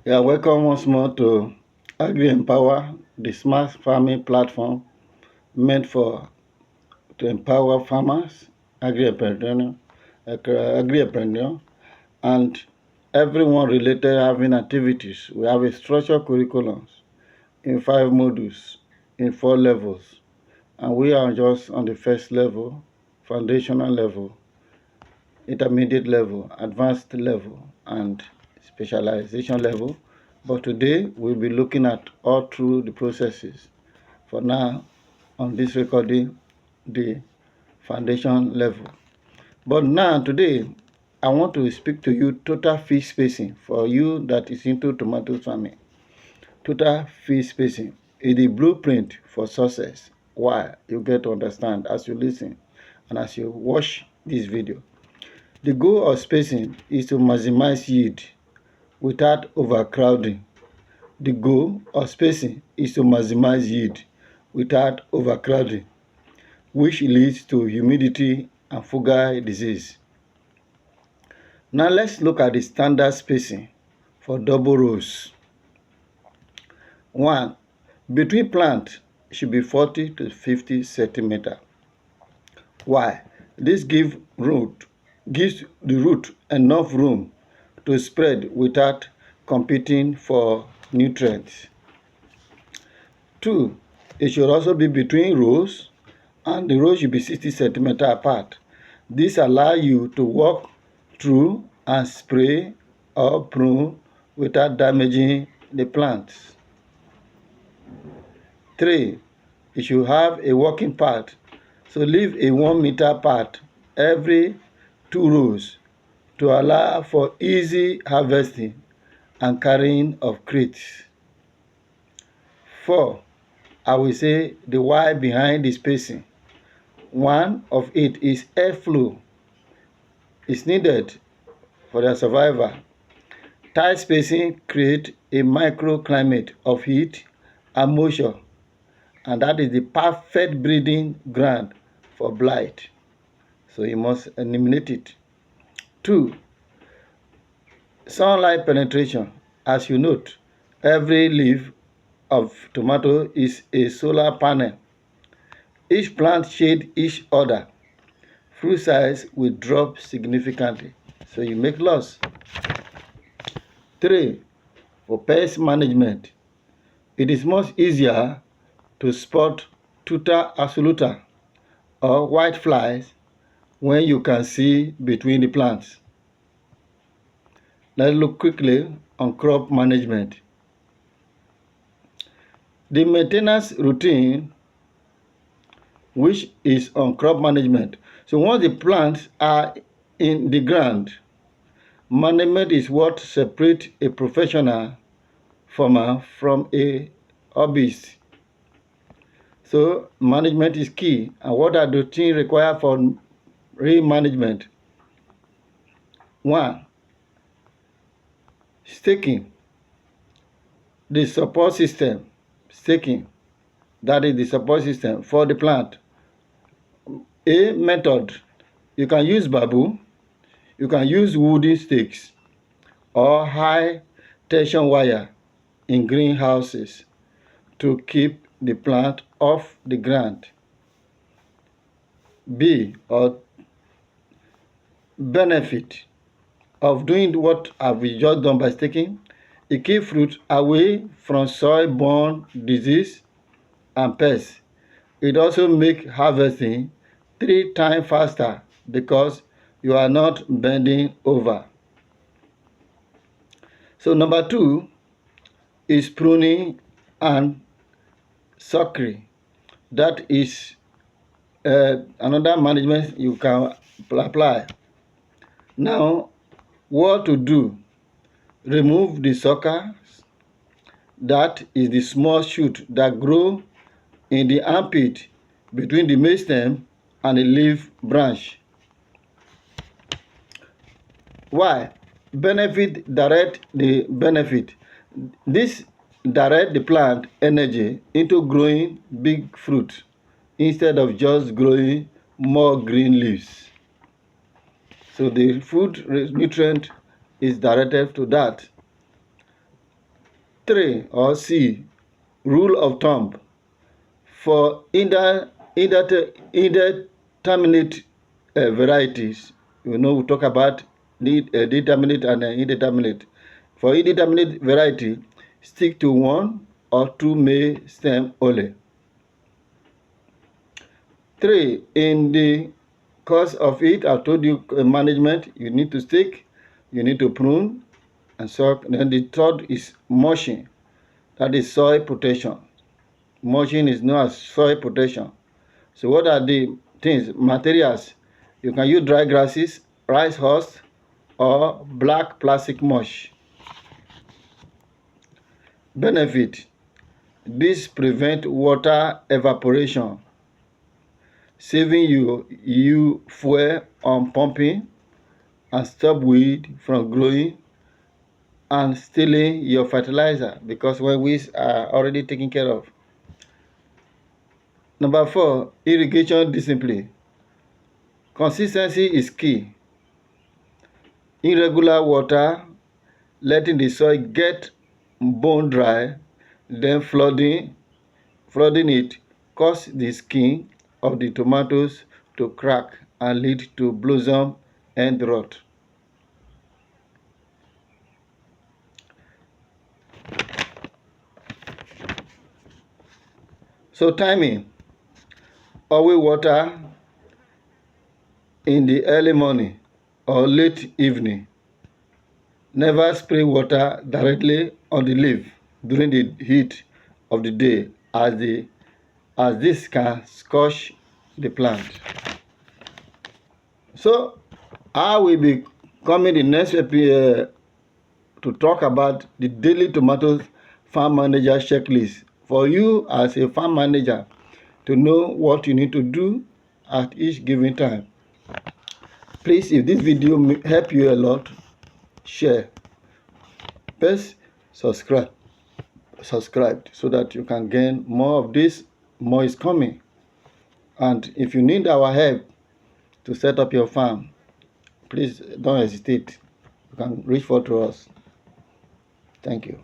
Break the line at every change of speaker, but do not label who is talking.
Yeah, welcome once more to Agri Empower, the smart farming platform meant to empower farmers, agri-entrepreneur, and everyone related having activities. We have a structured curriculum in 5 modules, in 4 levels, and we are just on the first level, foundational level, intermediate level, advanced level, and specialization level. But today we'll be looking at all through the processes. For now, on this recording, the foundation level. But now, today, I want to speak to you total field spacing for you that is into tomato farming. Total field spacing is the blueprint for success. Why? You get to understand as you listen and as you watch this video. The goal of spacing is to maximize yield without overcrowding. The goal of spacing is to maximize yield without overcrowding, which leads to humidity and fungal disease. Now let's look at the standard spacing for double rows. 1. Between plants should be 40 to 50 centimeters. Why? This gives the root enough room to spread without competing for nutrients. 2. It should also be between rows, and the rows should be 60 centimeters apart. This allows you to walk through and spray or prune without damaging the plants. 3. It should have a walking path. So leave a 1 meter path every 2 rows to allow for easy harvesting and carrying of crates. 4. I will say the why behind the spacing. One of it is airflow. It's needed for their survival. Tight spacing creates a microclimate of heat and moisture, and that is the perfect breeding ground for blight. So you must eliminate it. 2. Sunlight penetration. As you note, every leaf of tomato is a solar panel. Each plant shades each other. Fruit size will drop significantly, so you make loss. 3. For pest management, it is much easier to spot tuta absoluta or white flies when you can see between the plants. Let's look quickly on crop management. The maintenance routine, which is on crop management. So once the plants are in the ground, management is what separates a professional farmer from a hobbyist. So management is key. And what are the things required for re-management? 1. Staking. The support system. Staking. That is the support system for the plant. A method. You can use bamboo. You can use wooden stakes or high tension wire in greenhouses to keep the plant off the ground. B, or benefit of doing what have we just done by staking, it keeps fruit away from soil-borne disease and pests. It also makes harvesting 3 times faster because you are not bending over. So number 2 is pruning and suckering. That is another management you can apply. Now, what to do? Remove the suckers. That is the small shoot that grow in the armpit between the main stem and the leaf branch. Why? Benefit, direct the benefit. This direct the plant energy into growing big fruit instead of just growing more green leaves. So the food nutrient is directed to that. 3 or C, rule of thumb for indeterminate varieties. We talk about determinate and indeterminate. For indeterminate variety, stick to 1 or 2 male stem only. 3, in the course of it, I told you management, you need to stick, you need to prune, and so then the third is mulching, that is soil protection. Mulching is known as soil protection. So what are the things, materials? You can use dry grasses, rice husk, or black plastic mulch. Benefit: this prevent water evaporation, saving you fuel on pumping, and stop weed from growing and stealing your fertilizer, because when weeds are already taken care of. Number 4, irrigation discipline. Consistency is key. Irregular water, letting the soil get bone dry, then flooding it cause the skin of the tomatoes to crack and lead to blossom and rot. So timing: always water in the early morning or late evening. Never spray water directly on the leaf during the heat of the day, as this can scorch the plant. So I will be coming the next episode to talk about the daily tomato farm manager checklist for you as a farm manager to know what you need to do at each given time. Please, if this video help you a lot, share. First, subscribe so that you can gain more of this. More is coming. And if you need our help to set up your farm, please don't hesitate. You can reach out to us. Thank you.